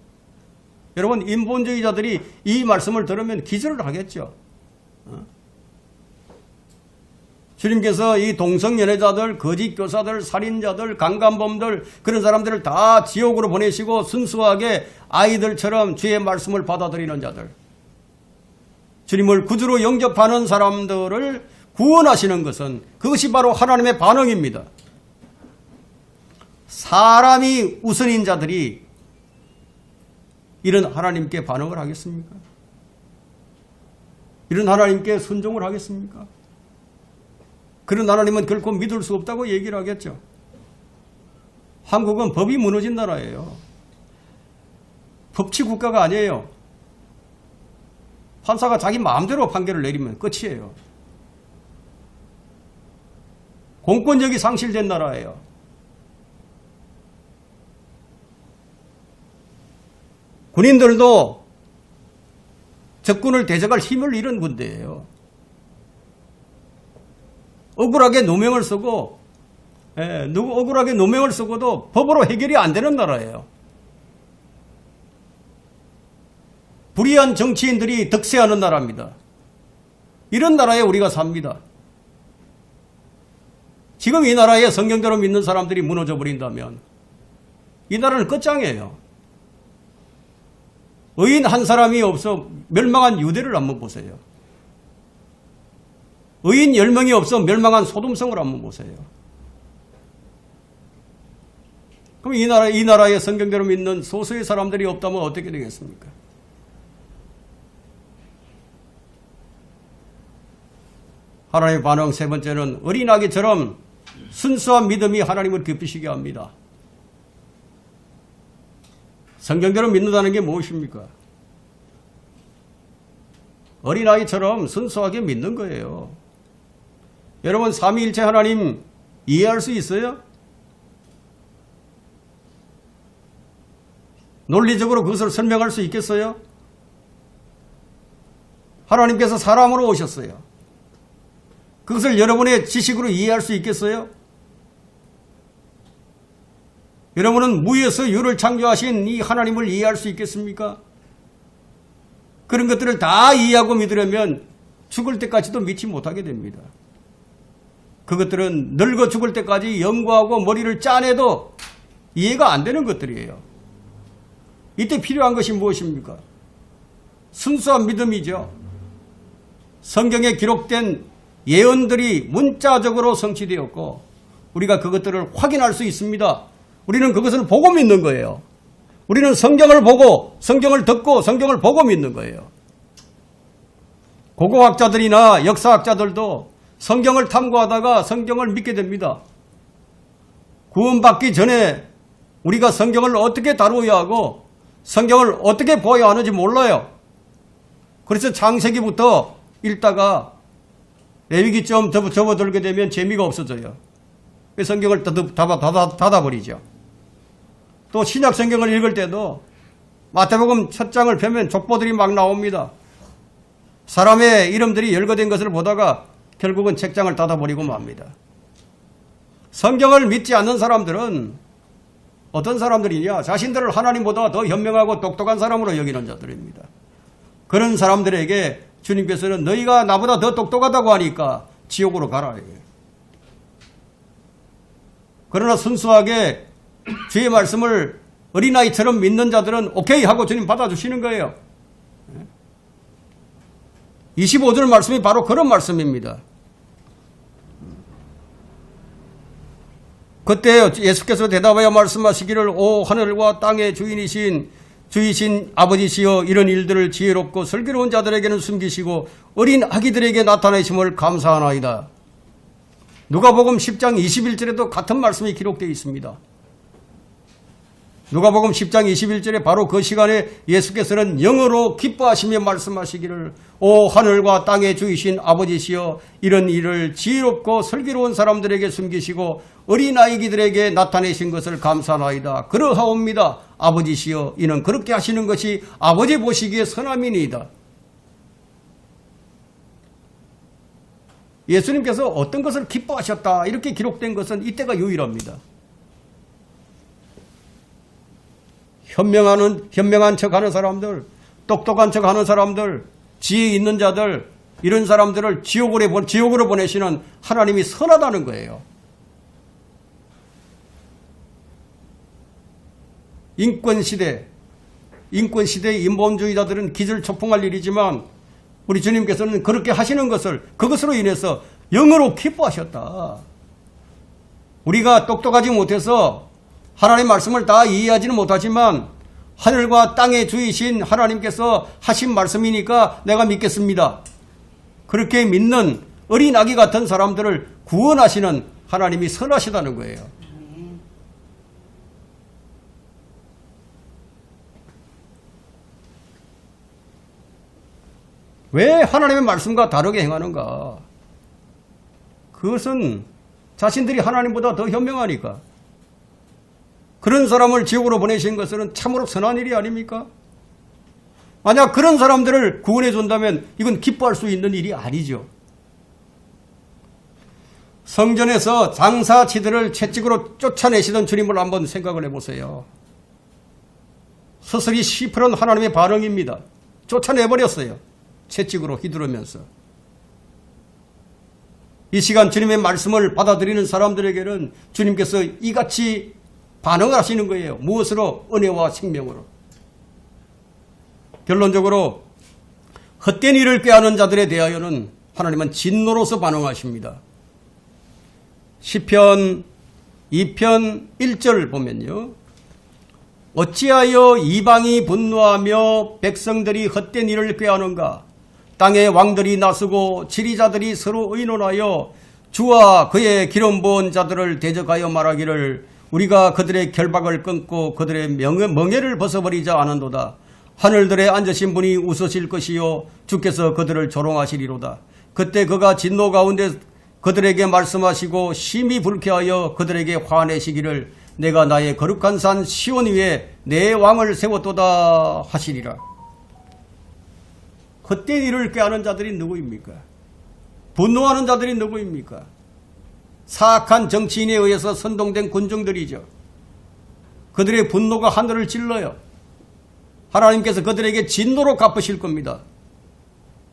A: 여러분, 인본주의자들이 이 말씀을 들으면 기절을 하겠죠. 주님께서 이 동성연애자들, 거짓교사들, 살인자들, 강간범들 그런 사람들을 다 지옥으로 보내시고 순수하게 아이들처럼 주의 말씀을 받아들이는 자들, 주님을 구주로 영접하는 사람들을 구원하시는 것은 그것이 바로 하나님의 반응입니다. 사람이 우선인 자들이 이런 하나님께 반응을 하겠습니까? 이런 하나님께 순종을 하겠습니까? 그런 하나님은 결코 믿을 수 없다고 얘기를 하겠죠. 한국은 법이 무너진 나라예요. 법치 국가가 아니에요. 판사가 자기 마음대로 판결을 내리면 끝이에요. 공권력이 상실된 나라예요. 군인들도 적군을 대적할 힘을 잃은 군대예요. 억울하게 누명을 쓰고, 억울하게 누명을 쓰고도 법으로 해결이 안 되는 나라예요. 불의한 정치인들이 득세하는 나라입니다. 이런 나라에 우리가 삽니다. 지금 이 나라에 성경대로 믿는 사람들이 무너져 버린다면 이 나라는 끝장이에요. 의인 한 사람이 없어 멸망한 유대를 한번 보세요. 의인 10명이 없어 멸망한 소돔성을 한번 보세요. 그럼 이 나라에 성경대로 믿는 소수의 사람들이 없다면 어떻게 되겠습니까? 하나님의 반응 세 번째는 어린아기처럼 순수한 믿음이 하나님을 기쁘시게 합니다. 성경대로 믿는다는 게 무엇입니까? 어린아이처럼 순수하게 믿는 거예요. 여러분 삼위일체 하나님 이해할 수 있어요? 논리적으로 그것을 설명할 수 있겠어요? 하나님께서 사람으로 오셨어요. 그것을 여러분의 지식으로 이해할 수 있겠어요? 여러분은 무에서 유를 창조하신 이 하나님을 이해할 수 있겠습니까? 그런 것들을 다 이해하고 믿으려면 죽을 때까지도 믿지 못하게 됩니다. 그것들은 늙어 죽을 때까지 연구하고 머리를 짜내도 이해가 안 되는 것들이에요. 이때 필요한 것이 무엇입니까? 순수한 믿음이죠. 성경에 기록된 예언들이 문자적으로 성취되었고 우리가 그것들을 확인할 수 있습니다. 우리는 그것을 보고 믿는 거예요. 우리는 성경을 보고 성경을 듣고 성경을 보고 믿는 거예요. 고고학자들이나 역사학자들도 성경을 탐구하다가 성경을 믿게 됩니다. 구원받기 전에 우리가 성경을 어떻게 다루어야 하고 성경을 어떻게 보아야 하는지 몰라요. 그래서 창세기부터 읽다가 레위기쯤 접어들게 되면 재미가 없어져요. 성경을 닫아버리죠. 또 신약 성경을 읽을 때도 마태복음 첫 장을 펴면 족보들이 막 나옵니다. 사람의 이름들이 열거된 것을 보다가 결국은 책장을 닫아버리고 맙니다. 성경을 믿지 않는 사람들은 어떤 사람들이냐? 자신들을 하나님보다 더 현명하고 똑똑한 사람으로 여기는 자들입니다. 그런 사람들에게 주님께서는 너희가 나보다 더 똑똑하다고 하니까 지옥으로 가라. 그러나 순수하게 주의 말씀을 어린아이처럼 믿는 자들은 오케이 하고 주님 받아주시는 거예요. 25절 말씀이 바로 그런 말씀입니다. 그때 예수께서 대답하여 말씀하시기를 오 하늘과 땅의 주이신 아버지시여 이런 일들을 지혜롭고 슬기로운 자들에게는 숨기시고 어린 아기들에게 나타내심을 감사하나이다. 누가복음 10장 21절에도 같은 말씀이 기록되어 있습니다. 누가복음 10장 21절에 바로 그 시간에 예수께서는 영어로 기뻐하시며 말씀하시기를 오 하늘과 땅의 주이신 아버지시여 이런 일을 지혜롭고 슬기로운 사람들에게 숨기시고 어린아이들에게 나타내신 것을 감사하나이다. 그러하옵니다. 아버지시여 이는 그렇게 하시는 것이 아버지 보시기에 선함이니이다. 예수님께서 어떤 것을 기뻐하셨다 이렇게 기록된 것은 이때가 유일합니다. 현명한 척하는 사람들, 똑똑한 척하는 사람들, 지혜 있는 자들 이런 사람들을 지옥으로 보내시는 하나님이 선하다는 거예요. 인권시대의 인본주의자들은 기절초풍할 일이지만 우리 주님께서는 그렇게 하시는 것을 그것으로 인해서 영으로 기뻐하셨다. 우리가 똑똑하지 못해서 하나님의 말씀을 다 이해하지는 못하지만 하늘과 땅의 주이신 하나님께서 하신 말씀이니까 내가 믿겠습니다. 그렇게 믿는 어린 아기 같은 사람들을 구원하시는 하나님이 선하시다는 거예요. 왜 하나님의 말씀과 다르게 행하는가? 그것은 자신들이 하나님보다 더 현명하니까. 그런 사람을 지옥으로 보내신 것은 참으로 선한 일이 아닙니까? 만약 그런 사람들을 구원해 준다면 이건 기뻐할 수 있는 일이 아니죠. 성전에서 장사치들을 채찍으로 쫓아내시던 주님을 한번 생각을 해보세요. 서서히 시퍼런 하나님의 반응입니다. 쫓아내버렸어요. 채찍으로 휘두르면서. 이 시간 주님의 말씀을 받아들이는 사람들에게는 주님께서 이같이 반응을 하시는 거예요. 무엇으로? 은혜와 생명으로. 결론적으로 헛된 일을 꾀하는 자들에 대하여는 하나님은 진노로서 반응하십니다. 시편 2편 1절 보면요. 어찌하여 이방이 분노하며 백성들이 헛된 일을 꾀하는가? 땅의 왕들이 나서고 지리자들이 서로 의논하여 주와 그의 기름 부은 자들을 대적하여 말하기를 우리가 그들의 결박을 끊고 그들의 멍에를 벗어버리자 하는도다. 하늘들에 앉으신 분이 웃으실 것이요 주께서 그들을 조롱하시리로다. 그때 그가 진노 가운데 그들에게 말씀하시고 심히 불쾌하여 그들에게 화내시기를 내가 나의 거룩한 산 시온 위에 내 왕을 세웠도다 하시리라. 헛된 일을 꾀하는 자들이 누구입니까? 분노하는 자들이 누구입니까? 사악한 정치인에 의해서 선동된 군중들이죠. 그들의 분노가 하늘을 찔러요. 하나님께서 그들에게 진노로 갚으실 겁니다.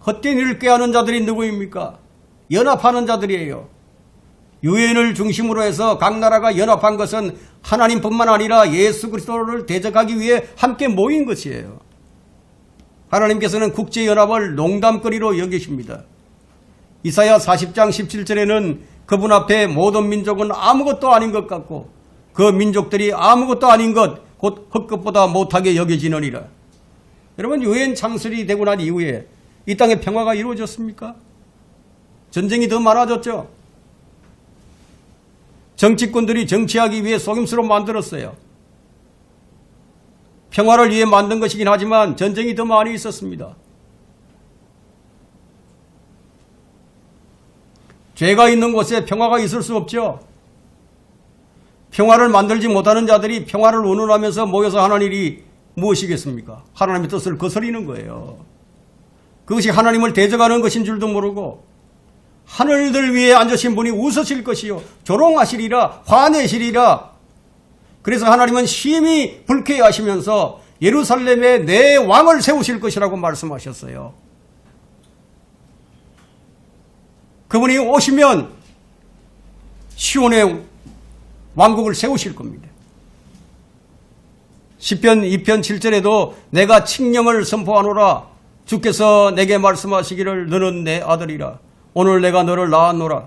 A: 헛된 일을 꾀하는 자들이 누구입니까? 연합하는 자들이에요. 유엔을 중심으로 해서 각 나라가 연합한 것은 하나님뿐만 아니라 예수 그리스도를 대적하기 위해 함께 모인 것이에요. 하나님께서는 국제연합을 농담거리로 여기십니다. 이사야 40장 17절에는 그분 앞에 모든 민족은 아무것도 아닌 것 같고 그 민족들이 아무것도 아닌 것 곧 헛것보다 못하게 여겨지느니라. 여러분, 유엔 창설이 되고 난 이후에 이 땅에 평화가 이루어졌습니까? 전쟁이 더 많아졌죠. 정치꾼들이 정치하기 위해 속임수로 만들었어요. 평화를 위해 만든 것이긴 하지만 전쟁이 더 많이 있었습니다. 죄가 있는 곳에 평화가 있을 수 없죠. 평화를 만들지 못하는 자들이 평화를 운운하면서 모여서 하는 일이 무엇이겠습니까? 하나님의 뜻을 거스리는 거예요. 그것이 하나님을 대적하는 것인 줄도 모르고 하늘들 위에 앉으신 분이 웃으실 것이요 조롱하시리라 화내시리라. 그래서 하나님은 심히 불쾌해하시면서 예루살렘에 내 왕을 세우실 것이라고 말씀하셨어요. 그분이 오시면 시온의 왕국을 세우실 겁니다. 시편 2편 7절에도 내가 칙령을 선포하노라. 주께서 내게 말씀하시기를 너는 내 아들이라. 오늘 내가 너를 낳았노라.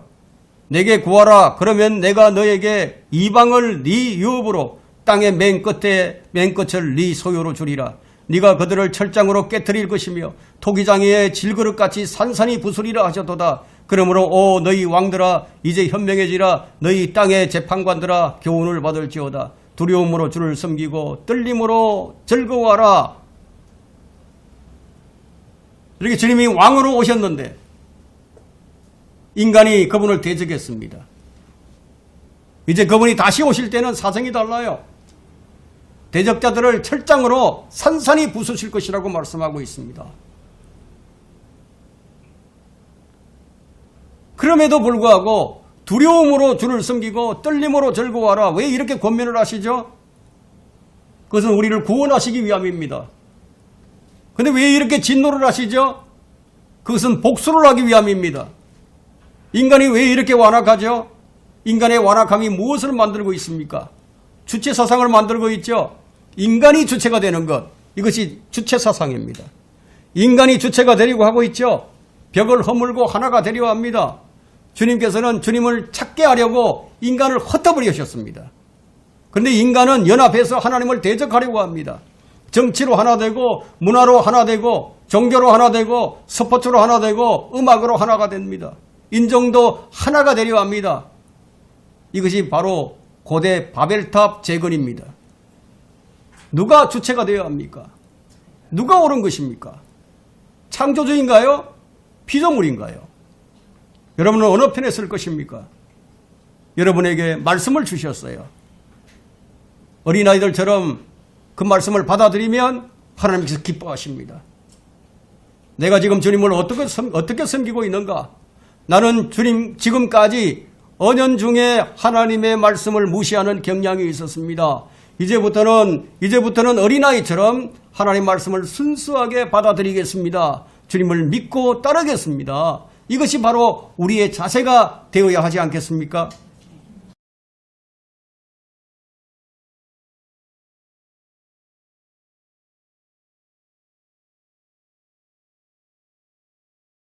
A: 내게 구하라. 그러면 내가 너에게 이방을 네 유업으로 땅의 맨 끝을 네 소유로 주리라. 네가 그들을 철장으로 깨트릴 것이며 토기장이의 질그릇같이 산산이 부수리라 하셨도다. 그러므로 오 너희 왕들아 이제 현명해지라. 너희 땅의 재판관들아 교훈을 받을지어다. 두려움으로 주를 섬기고 떨림으로 즐거워하라. 이렇게 주님이 왕으로 오셨는데 인간이 그분을 대적했습니다. 이제 그분이 다시 오실 때는 사정이 달라요. 대적자들을 철장으로 산산이 부수실 것이라고 말씀하고 있습니다. 그럼에도 불구하고 두려움으로 주를 섬기고 떨림으로 즐거워하라. 왜 이렇게 권면을 하시죠? 그것은 우리를 구원하시기 위함입니다. 그런데 왜 이렇게 진노를 하시죠? 그것은 복수를 하기 위함입니다. 인간이 왜 이렇게 완악하죠? 인간의 완악함이 무엇을 만들고 있습니까? 주체사상을 만들고 있죠. 인간이 주체가 되는 것, 이것이 주체사상입니다. 인간이 주체가 되려고 하고 있죠. 벽을 허물고 하나가 되려 합니다. 주님께서는 주님을 찾게 하려고 인간을 흩어버리셨습니다. 그런데 인간은 연합해서 하나님을 대적하려고 합니다. 정치로 하나 되고 문화로 하나 되고 종교로 하나 되고 스포츠로 하나 되고 음악으로 하나가 됩니다. 인종도 하나가 되려 합니다. 이것이 바로 고대 바벨탑 재건입니다. 누가 주체가 되어야 합니까? 누가 옳은 것입니까? 창조주인가요? 피조물인가요? 여러분은 어느 편에 설 것입니까? 여러분에게 말씀을 주셨어요. 어린아이들처럼 그 말씀을 받아들이면 하나님께서 기뻐하십니다. 내가 지금 주님을 어떻게 섬기고 있는가? 나는 주님 지금까지 언연중에 하나님의 말씀을 무시하는 경향이 있었습니다. 이제부터는 어린아이처럼 하나님 말씀을 순수하게 받아들이겠습니다. 주님을 믿고 따르겠습니다. 이것이 바로 우리의 자세가 되어야 하지 않겠습니까?